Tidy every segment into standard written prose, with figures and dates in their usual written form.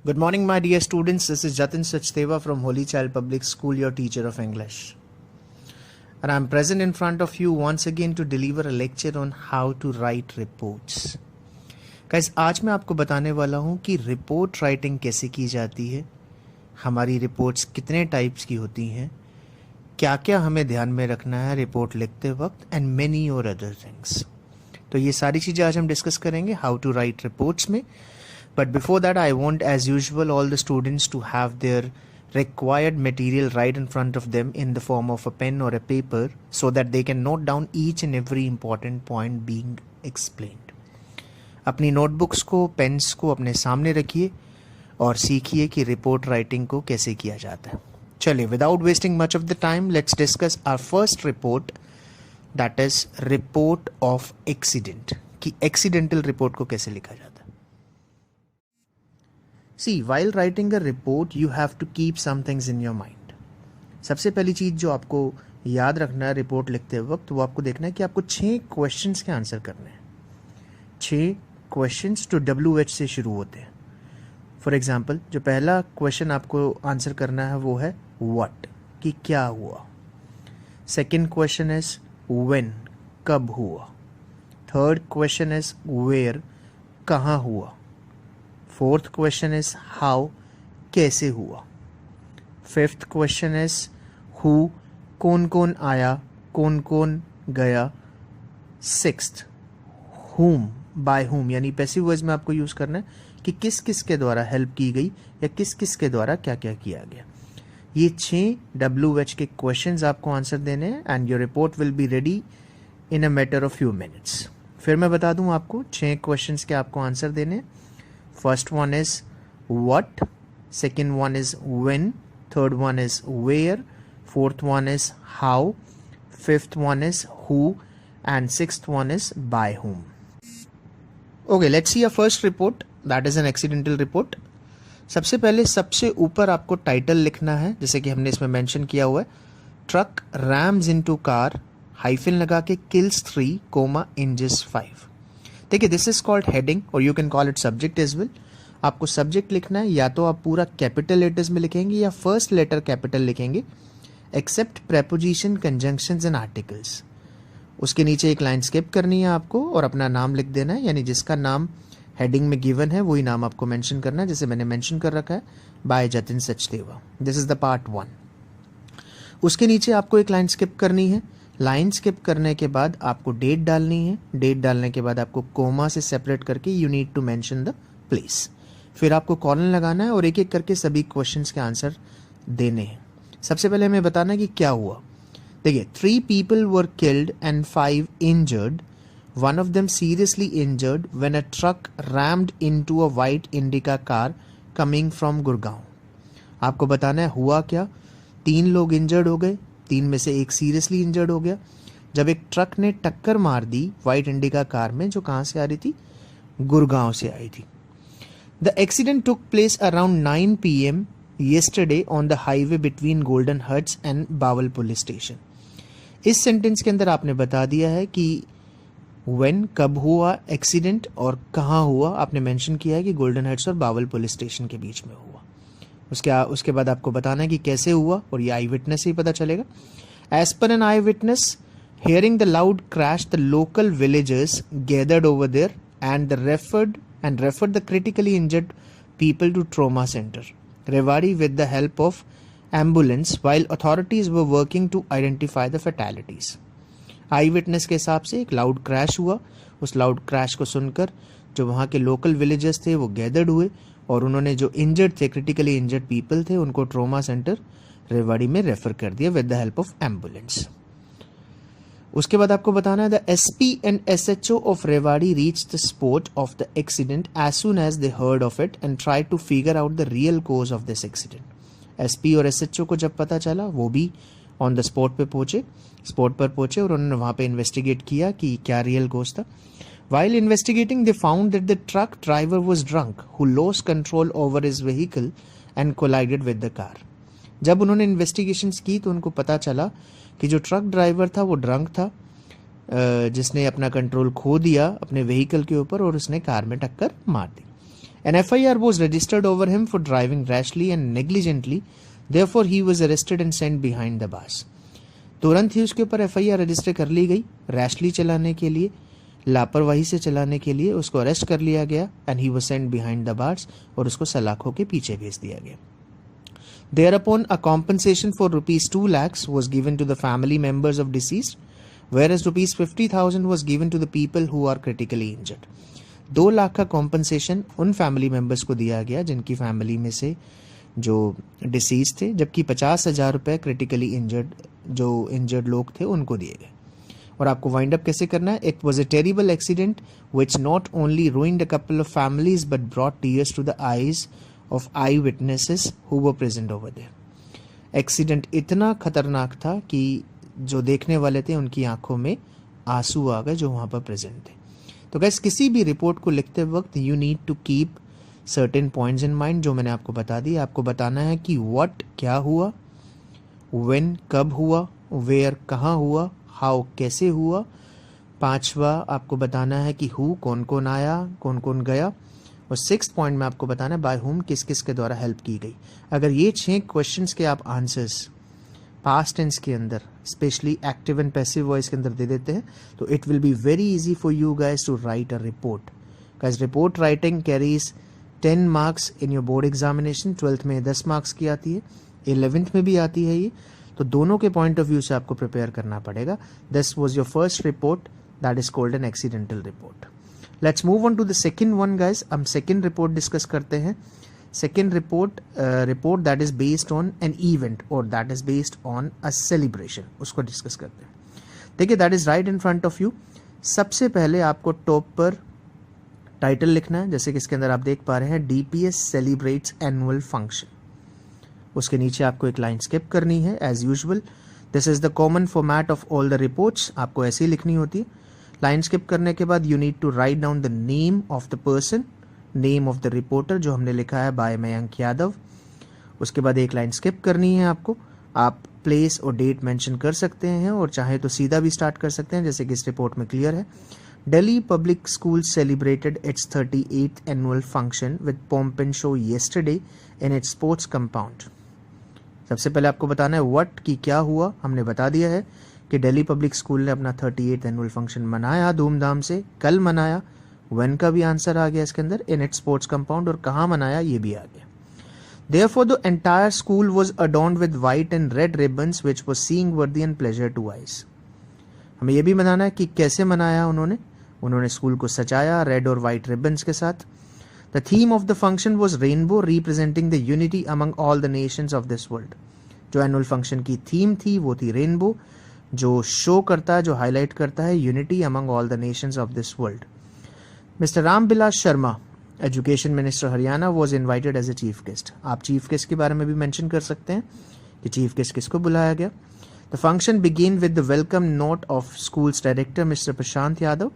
Good morning, my dear students. This is Jatin Sachdeva from Holy Child Public School, your teacher of English. And I'm present in front of you once again to deliver a lecture on how to write reports. Guys, आज मैं आपको बताने वाला हूँ कि report writing कैसे की जाती है, हमारी रिपोर्ट्स कितने टाइप्स की होती हैं, क्या क्या हमें ध्यान में रखना है रिपोर्ट लिखते वक्त, एंड मेनी और अदर थिंग्स. तो ये सारी चीज़ें आज हम डिस्कस करेंगे हाउ टू राइट रिपोर्ट्स में. But before that, I want, as usual, all the students to have their required material right in front of them in the form of a pen or a paper so that they can note down each and every important point being explained. अपनी notebooks को, pens को अपने सामने रखिए और सीखिए कि report writing को कैसे किया जाता है. चलिए, without wasting much of the time, let's discuss our first report, that is report of accident. कि accidental report को कैसे लिखा जाता है. See, while writing a report, you have to keep some things in your mind. सबसे पहली चीज़ जो आपको याद रखना है रिपोर्ट लिखते वक्त, वो आपको देखना है कि आपको 6 क्वेश्चंस के आंसर करने हैं. 6 क्वेश्चंस जो WH से शुरू होते हैं. फॉर एग्जांपल, जो पहला क्वेश्चन आपको आंसर करना है वो है व्हाट, कि क्या हुआ. सेकंड क्वेश्चन इज व्हेन, कब हुआ. थर्ड क्वेश्चन इज वेयर, कहाँ हुआ. फोर्थ क्वेश्चन इज हाउ, कैसे हुआ. फिफ्थ क्वेश्चन इज हु, कौन कौन आया, कौन कौन गया. सिक्स्थ, हुम, बाय हुम, यानी पैसिव वॉइस में आपको यूज करना है कि किस किस के द्वारा हेल्प की गई या किस किस के द्वारा क्या क्या किया गया. ये 6 WH के क्वेश्चंस आपको आंसर देने हैं and your report will be ready in a matter of few minutes. फिर मैं बता दूं आपको 6 क्वेश्चंस के आपको आंसर देने हैं. First one is what, second one is when, third one is where, fourth one is how, fifth one is who, and sixth one is by whom. Okay, let's see our first report, that is an accidental report. सबसे पहले सबसे ऊपर आपको title लिखना है, जैसे कि हमने इसमें मेंशन किया हुआ है, truck rams into car, hyphen लगा के किल्स 3, इंजर्स 5. देखिए, दिस इज कॉल्ड हेडिंग और you can call it subject as well. आपको सब्जेक्ट लिखना है, या तो आप पूरा कैपिटल लेटर्स में लिखेंगे या फर्स्ट लेटर कैपिटल लिखेंगे, except preposition, conjunctions and articles. उसके नीचे एक लाइन स्किप करनी है आपको और अपना नाम लिख देना है, यानी जिसका नाम हेडिंग में गिवन है वही नाम आपको मेंशन करना है, जैसे मैंने मेंशन कर रखा है, by Jatin Sachdeva. This is the part 1. उसके नीचे आपको एक लाइन स्किप करनी है. लाइन स्किप करने के बाद आपको डेट डालनी है. डेट डालने के बाद आपको कोमा से सेपरेट करके you need to mention the place. फिर आपको कॉलन लगाना है और एक एक करके सभी क्वेश्चंस के आंसर देने हैं. सबसे पहले हमें बताना है कि क्या हुआ. देखिए, 3 people were killed and 5 injured. One of them seriously injured when a truck rammed into a white Indica car coming from Gurgaon. आपको बताना है हुआ क्या. 3 लोग इंजर्ड हो गए, 3 में से एक सीरियसली इंजर्ड हो गया जब एक ट्रक ने टक्कर मार दी व्हाइट इंडिका कार में, जो कहाँ से आ रही थी, गुड़गांव से आई थी. The accident took place around 9 PM yesterday on the highway between Golden Huts and Bawal police station. इस सेंटेंस के अंदर आपने बता दिया है कि व्हेन, कब हुआ एक्सीडेंट, और कहाँ हुआ आपने मेंशन किया है कि गोल्डन हट्स और बावल पुलिस स्टेशन के बीच में हुआ. उसके बाद आपको बताना है कि कैसे हुआ, और ये आई विटनेस से ही पता चलेगा. As per an eyewitness, hearing the loud crash, the local villagers gathered over there and referred the critically injured people to trauma centre Rewari with the help of ambulance while authorities were working to identify the fatalities. Eyewitness के हिसाब से एक loud crash हुआ. उस loud crash को सुनकर जो वहाँ के लोकल विलेजर्स थे वो गैदर्ड हुए और उन्होंने जो इंजर्ड थे, क्रिटिकली इंजर्ड पीपल थे, उनको ट्रोमा सेंटर रेवाड़ी में रेफर कर दिया with the help of ambulance. उसके बाद आपको बताना है the SP and SHO of Rewari reach the spot of the accident as soon as they heard of it and try to figure out the real cause of this accident. SP और SHO को जब पता चला वो भी on the spot पर पहुंचे और उन्होंने वहाँ पे इन्वेस्टिगेट किया कि क्या रियल कोज था. While investigating, they found that the truck driver was drunk, who lost control over his vehicle and collided with the car. जब उन्होंने इन्वेस्टिगेशंस की तो उनको पता चला कि जो ट्रक ड्राइवर था वो ड्रंक था, जिसने अपना कंट्रोल खो दिया अपने व्हीकल के ऊपर और उसने कार में टक्कर मार दी. An FIR was registered over him for driving rashly and negligently. Therefore, he was arrested and sent behind the bars. तुरंत ही उसके ऊपर FIR रजिस्टर कर ली गई, रैशली चलाने के लिए, लापरवाही से चलाने के लिए उसको अरेस्ट कर लिया गया and he was sent behind the bars, और उसको सलाखों के पीछे भेज दिया गया. Thereupon, a compensation for rupees 2 lakhs was given to the family members of deceased, whereas rupees 50,000 was given to the people who are critically injured. 2 lakh का compensation उन फैमिली मेंबर्स को दिया गया जिनकी फैमिली में से जो डिसीज थे, जबकि 50,000 रुपये क्रिटिकली इंजर्ड लोग थे उनको दिए गए. और आपको वाइंड अप कैसे करना है? It was a terrible accident which not only ruined a couple of families but brought tears to the eyes of eye witnesses who were present over there. Accident इतना खतरनाक था कि जो देखने वाले थे उनकी आंखों में आंसू आ गए जो वहाँ पर प्रेजेंट थे. तो गैस, किसी भी रिपोर्ट को लिखते वक्त you need to keep certain points in mind, जो मैंने आपको बता दी. आपको बताना है कि व्हाट क्या हुआ, व्हेन कब हुआ, वेयर कहाँ हुआ, हाउ कैसे हुआ. 5वां आपको बताना है कि हु कौन कौन आया, कौन कौन गया. और 6th पॉइंट में आपको बताना है बाय हुम किस किस के द्वारा हेल्प की गई. अगर ये 6 क्वेश्चंस के आप आंसर्स पास्ट टेंस के अंदर, specially active and passive voice के अंदर दे देते हैं, तो it will be very easy for you guys to write a report. Guys, report writing carries 10 marks in your board examination. 12th में 10 मार्क्स की आती है, 11th में भी आती है ये. तो दोनों के पॉइंट ऑफ व्यू से आपको प्रिपेयर करना पड़ेगा. This was your first report, that is called an accidental report. Let's move on to the second one guys. हम सेकंड रिपोर्ट डिस्कस करते हैं. Second report that is based on an event और that is based on a celebration, उसको discuss करते हैं. देखिए, that is right in front of you. सबसे पहले आपको टॉप पर टाइटल लिखना है, जैसे कि इसके अंदर आप देख पा रहे हैं, DPS सेलिब्रेट्स एनुअल फंक्शन. उसके नीचे आपको एक लाइन स्किप करनी है as usual. This is the common format of all the reports. आपको ऐसे ही लिखनी होती है. लाइन स्किप करने के बाद you need to write down the name of the person, name of the reporter, जो हमने लिखा है बाय मयंक यादव. उसके बाद एक लाइन स्किप करनी है आपको. आप प्लेस और डेट मेंशन कर सकते हैं और चाहे तो सीधा भी स्टार्ट कर सकते हैं, जैसे कि इस रिपोर्ट में क्लियर है. Delhi Public Schools celebrated its 38th annual function with pomp and show yesterday in its sports compound. सबसे पहले आपको बताना है व्हाट की क्या हुआ. हमने बता दिया है कि दिल्ली पब्लिक स्कूल ने अपना 38th एनुअल फंक्शन मनाया धूमधाम से, कल मनाया. व्हेन का भी आंसर आ गया इसके अंदर, इन इट्स स्पोर्ट्स कंपाउंड, और कहाँ मनाया ये भी आ गया. Therefore, the entire school was adorned with white and red ribbons, which was seeing worthy and pleasure to eyes. हमें ये भी बताना है कि कैसे मनाया उन्होंने स्कूल को सजाया रेड और वाइट रिबन्स के साथ. The theme of the function was rainbow representing the unity among all the nations of this world. जो एनुअल फंक्शन की थीम थी वो थी रेनबो, जो शो करता है, जो हाईलाइट करता है unity among all the nations of this world. Mister Rambilas Sharma, education minister Haryana, was invited as a chief guest. आप चीफ गेस्ट के बारे में भी मेंशन कर सकते हैं कि चीफ गेस्ट किसको बुलाया गया. The function began with the welcome note of schools director mister Prashant Yadav,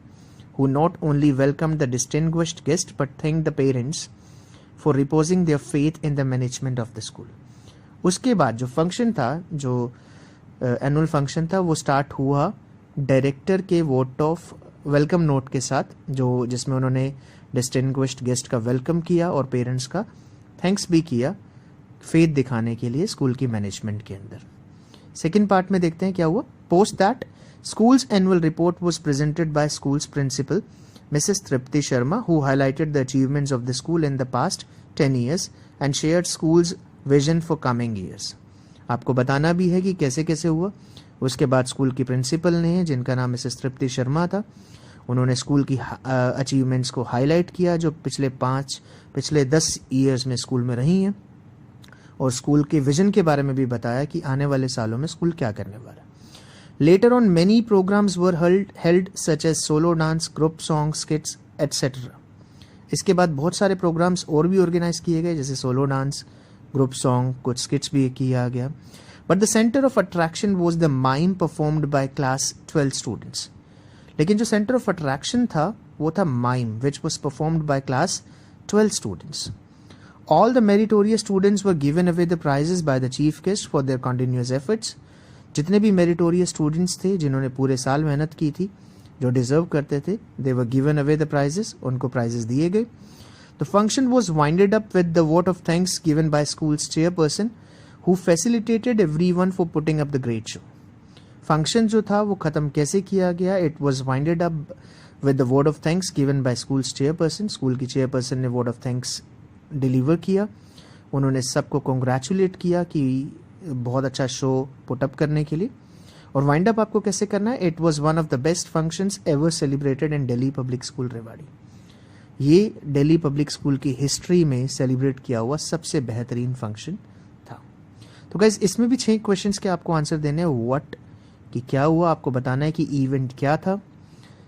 who not only welcomed the distinguished guest but thanked the parents for reposing their faith in the management of the school. उसके बाद जो function था, जो annual function था, वो start हुआ director के vote of welcome note के साथ, जो जिसमें उन्होंने डिस्टिंग्विश्ड गेस्ट का वेलकम किया और पेरेंट्स का थैंक्स भी किया फेथ दिखाने के लिए स्कूल की मैनेजमेंट के अंदर. सेकेंड पार्ट में देखते हैं क्या हुआ. Post that School's annual report was presented by school's principal, Mrs. Tripti Sharma, who highlighted the achievements of the school in the past 10 years and shared school's vision for coming years. आपको बताना भी है कि कैसे कैसे हुआ. उसके बाद स्कूल की प्रिंसिपल ने, जिनका नाम मिसेस तृप्ति शर्मा था, उन्होंने स्कूल की अचीवमेंट्स को हाईलाइट किया जो पिछले 10 ईयर्स में स्कूल में रही हैं, और स्कूल के विजन के बारे में भी बताया कि आने वाले सालों में स्कूल क्या करने वाला है. Later on, many programs were held such as solo dance, group songs, skits, etc. इसके बाद बहुत सारे प्रोग्राम्स और भी ऑर्गेनाइज किए गए, जैसे सोलो डांस, ग्रुप सॉन्ग, कुछ स्किट्स भी किया गया. But the centre of attraction was the mime performed by class 12 students. लेकिन जो सेंटर ऑफ अट्रैक्शन था वो था mime, which was performed by class 12 students. All the meritorious students were given away the prizes by the chief guest for their continuous efforts. जितने भी meritorious students थे जिन्होंने पूरे साल मेहनत की थी, जो डिजर्व करते थे, they were given away the prizes, उनको प्राइजेस दिए गए. The function was winded up with the vote of thanks given by school's chairperson, who facilitated everyone for putting up the great show. Function जो था वो ख़त्म कैसे किया गया? It was winded up with the vote of thanks given by school's chairperson. School की chairperson ने vote of thanks deliver किया. उन्होंने सबको कॉन्ग्रेचुलेट किया कि बहुत अच्छा शो पुटअप करने के लिए. और वाइंड अप आपको कैसे करना है? It was one of the best functions ever celebrated in Delhi public school Rewari. ये दिल्ली पब्लिक स्कूल की हिस्ट्री में सेलिब्रेट किया हुआ सबसे बेहतरीन फंक्शन था. तो गाइस इसमें भी 6 क्वेश्चंस के आपको आंसर देने हैं. व्हाट कि क्या हुआ, आपको बताना है कि इवेंट क्या था.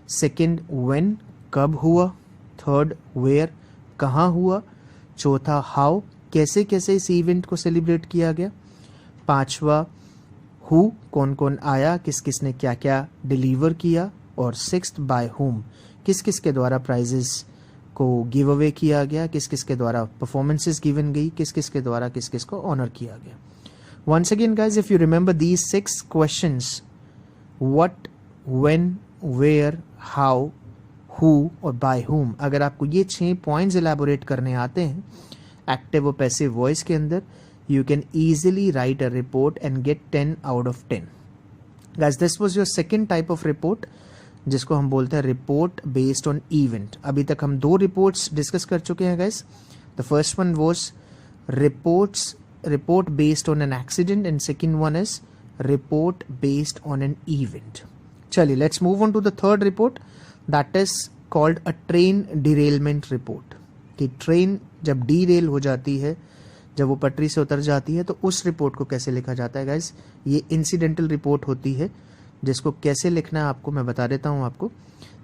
सेकंड व्हेन कब हुआ. थर्ड वेयर कहाँ हुआ. चौथा हाउ कैसे कैसे इस इवेंट को सेलिब्रेट किया गया. पांचवा हु कौन कौन आया, किस किस ने क्या क्या डिलीवर किया. और सिक्स्थ बाय हुम किस किस के द्वारा प्राइजेस को गिव अवे किया गया, किस किस के द्वारा परफॉर्मेंसेस गिवन गई, किस किस के द्वारा किस किस को ऑनर किया गया. Once again guys if you remember these 6 questions what when where how who और बाय हुम, अगर आपको ये 6 पॉइंट्स इलैबोरेट करने आते हैं एक्टिव और पैसिव वॉइस के अंदर, you can easily write a report and get 10 out of 10. Guys, this was your second type of report जिसको हम बोलते हैं रिपोर्ट बेस्ड ऑन इवेंट. अभी तक हम 2 रिपोर्ट्स डिस्कस कर चुके हैं guys. The first one was report based on an accident and second one is report based on an event. चलिए let's move on to the third report that is called a train derailment report. कि train जब derail हो जाती है, जब वो पटरी से उतर जाती है, तो उस रिपोर्ट को कैसे लिखा जाता है गाइस. ये इंसिडेंटल रिपोर्ट होती है जिसको कैसे लिखना है आपको मैं बता देता हूँ आपको.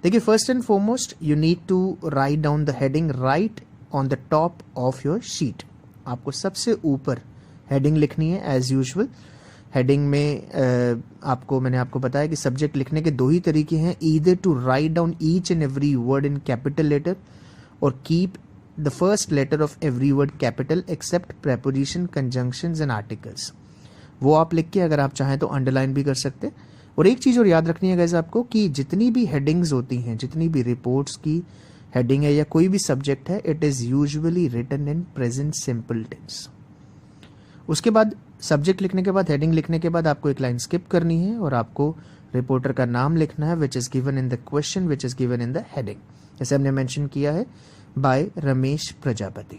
देखिए first and foremost you need to write down the heading right on the top of your sheet. आपको सबसे ऊपर हेडिंग लिखनी है एज यूजुअल. हेडिंग में मैंने आपको बताया कि सब्जेक्ट लिखने के 2 ही तरीके हैं. Either to write down each and every word in capital letter और keep the first letter of every word capital except preposition, conjunctions and articles. वो आप लिख के अगर आप चाहें तो अंडरलाइन भी कर सकते हैं. और एक चीज़ और याद रखनी है गाइस आपको कि जितनी भी हेडिंग्स होती हैं, जितनी भी रिपोर्ट्स की हेडिंग है या कोई भी सब्जेक्ट है, it is usually written in present simple tense. उसके बाद सब्जेक्ट लिखने के बाद हेडिंग लिखने के बाद आपको एक लाइन स्किप करनी है और आपको रिपोर्टर का नाम लिखना है which is given in the question which is given in the heading. जैसे हमने मेंशन किया है बाय रमेश प्रजापति.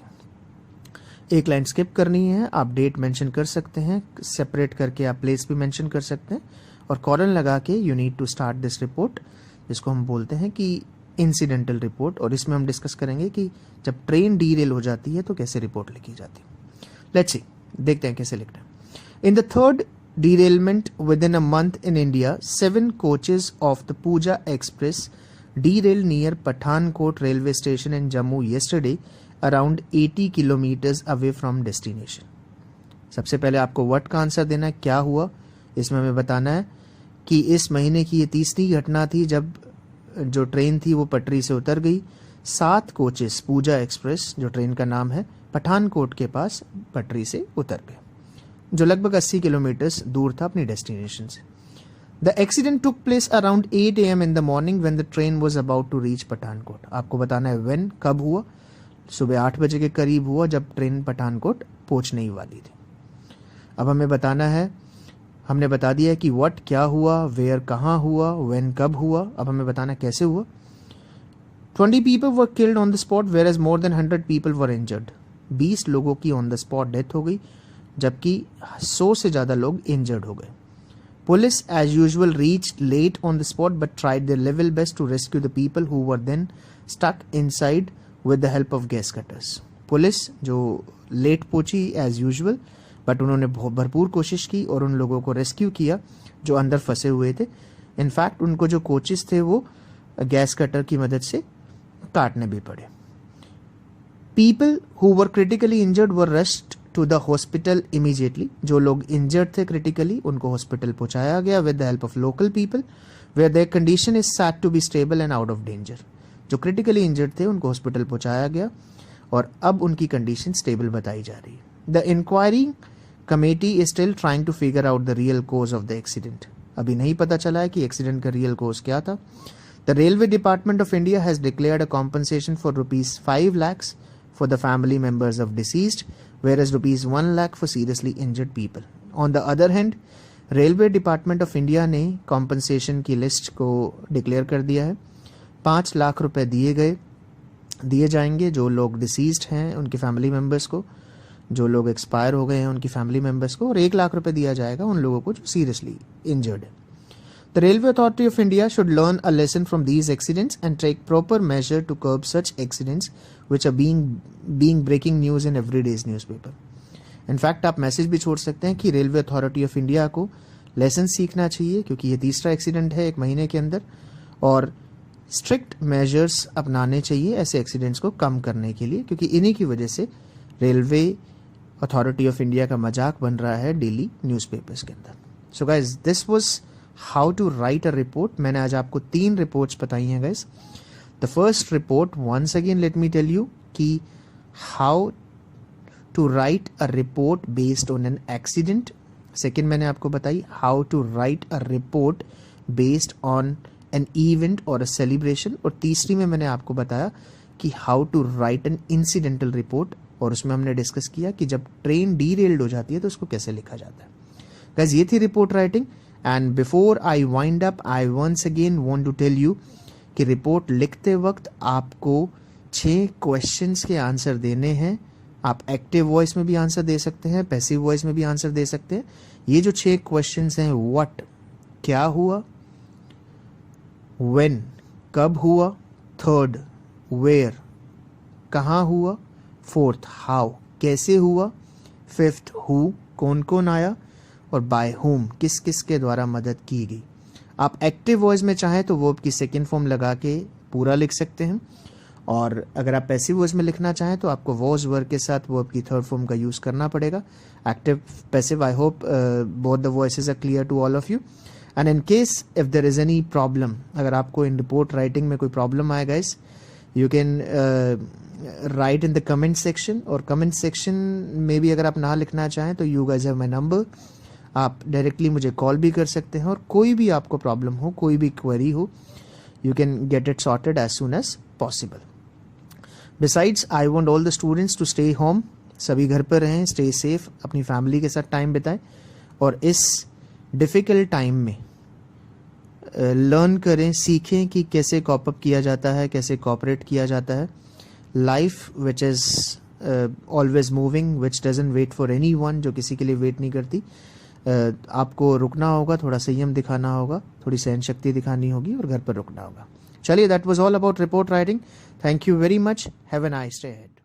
एक लाइन स्किप करनी है. आप डेट मेंशन कर सकते हैं, सेपरेट करके आप प्लेस भी मेंशन कर सकते हैं और कॉलन लगा के you need to start this report जिसको हम बोलते हैं कि इंसिडेंटल रिपोर्ट. और इसमें हम डिस्कस करेंगे कि जब ट्रेन डीरेल हो जाती है तो कैसे रिपोर्ट लिखी जाती है. लेट्स सी, देखते हैं कैसे लिखना है. In the third derailment within a month in India, 7 coaches of the Pooja Express derailed near Pathankot railway station in Jammu yesterday, around 80 kilometers away from destination. सबसे पहले आपको व्हाट का आंसर देना है, क्या हुआ. इसमें हमें बताना है कि इस महीने की ये 30वीं घटना थी जब जो ट्रेन थी वो पटरी से उतर गई. 7 कोचेस पूजा एक्सप्रेस जो ट्रेन का नाम है पठानकोट के पास पटरी से उतर गए जो लगभग 80 किलोमीटर दूर था अपनी डेस्टिनेशन से. The accident took place around 8 AM in the morning when the train was about to reach Pathankot. आपको बताना है व्हेन कब हुआ. सुबह 8 बजे के करीब हुआ जब ट्रेन पठानकोट पहुंचने ही वाली थी. अब हमें बताना है, हमने बता दिया है कि व्हाट क्या हुआ, वेयर कहाँ हुआ, व्हेन कब हुआ. अब हमें बताना कैसे हुआ. 20 people were killed on the spot whereas more than 100 people were injured. 20 लोगों की ऑन द स्पॉट डेथ हो गई जबकि 100 से ज़्यादा लोग इंजर्ड हो गए. Police as usual reached late on the spot but tried their level best to rescue the people who were then stuck inside with the help of gas cutters. Police जो late पहुंची as usual but उन्होंने भरपूर कोशिश की और उन लोगों को रेस्क्यू किया जो अंदर फंसे हुए थे. इनफैक्ट उनको जो कोचेस थे वो गैस कटर की मदद से काटने भी पड़े. People who were critically injured were rushed to the hospital immediately. जो लोग इंजर्ड थे क्रिटिकली उनको हॉस्पिटल पहुंचाया गया with the help of local people where their condition is said to be stable and out of danger. जो critically injured थे उनको hospital पहुंचाया गया और अब उनकी कंडीशन स्टेबल बताई जा रही है. The inquiry committee is still trying to figure out the real cause of the accident. अभी नहीं पता चला है कि एक्सीडेंट का रियल कॉज क्या था. The railway department of India has declared a compensation for ₹5 lakhs for the family members of deceased, whereas rupees 1 lakh for seriously injured people. On the other hand, railway department of India ने compensation की list को declare कर दिया है. 5 लाख रुपए दिए जाएंगे जो लोग डिसीज्ड हैं उनकी फैमिली मेम्बर्स को, जो लोग एक्सपायर हो गए हैं उनकी फैमिली मेम्बर्स को, और 1 लाख रुपए दिया जाएगा उन लोगों को जो सीरियसली इंजर्ड है. The Railway Authority of India should learn a lesson from these accidents and take proper measure to curb such accidents which are being breaking news in everyday's newspaper. In fact आप message भी छोड़ सकते हैं कि railway authority of India को lesson सीखना चाहिए क्योंकि ये तीसरा एक्सीडेंट है 1 महीने के अंदर, और स्ट्रिक्ट मेजर्स अपनाने चाहिए ऐसे एक्सीडेंट्स को कम करने के लिए, क्योंकि इन्हीं की वजह से रेलवे अथॉरिटी ऑफ इंडिया का मजाक बन रहा है डेली न्यूज़पेपर्स के अंदर. So guys, this was how to write a report. मैंने आज आपको 3 रिपोर्ट्स बताई हैं guys. The first report, once again let me tell you कि how to write a report based on an accident. Second मैंने आपको बताई how to write a report based on an event और अ सेलिब्रेशन, और तीसरी में मैंने आपको बताया कि how to write an incidental report, और उसमें हमने डिस्कस किया कि जब ट्रेन डीरेल्ड हो जाती है तो उसको कैसे लिखा जाता है. गाइस, ये थी report writing. And before I wind up, I once again want to tell you कि रिपोर्ट लिखते वक्त आपको 6 क्वेश्चंस के आंसर देने हैं. आप एक्टिव वॉइस में भी आंसर दे सकते हैं, पैसिव वॉइस में भी आंसर दे सकते हैं. ये जो 6 क्वेश्चंस हैं, व्हाट क्या हुआ, व्हेन कब हुआ, थर्ड वेयर कहाँ हुआ, फोर्थ हाउ कैसे हुआ, फिफ्थ हु कौन कौन आया, और बाय होम किस किस के द्वारा मदद की गई. आप एक्टिव वॉइस में चाहें तो वर्ब की सेकेंड फॉर्म लगा के पूरा लिख सकते हैं, और अगर आप पैसिव वॉइस में लिखना चाहें तो आपको वॉज वर्ब के साथ वर्ब की थर्ड फॉर्म का यूज़ करना पड़ेगा. Active passive, I hope both the voices are clear to all of you. And in case if there is any problem, अगर आपको इन रिपोर्ट राइटिंग में कोई प्रॉब्लम आए guys, you can write in the comment section, और comment section में भी अगर आप ना लिखना चाहें तो you guys have my number, आप डायरेक्टली मुझे कॉल भी कर सकते हैं, और कोई भी आपको प्रॉब्लम हो, कोई भी क्वेरी हो, you can get it sorted as soon as possible. Besides, I want all the students to stay home. सभी घर पर रहें, stay safe, अपनी फैमिली के साथ टाइम बिताएं, और इस डिफ़िकल्ट टाइम में लर्न करें, सीखें कि कैसे कॉप अप किया जाता है, कैसे कॉपरेट किया जाता है. Life which is always moving, which doesn't wait for anyone, जो किसी के लिए वेट नहीं करती. आपको रुकना होगा, थोड़ा संयम दिखाना होगा, थोड़ी सहन शक्ति दिखानी होगी, और घर पर रुकना होगा. चलिए, that was all about report writing. Thank you very much. Have a nice day ahead.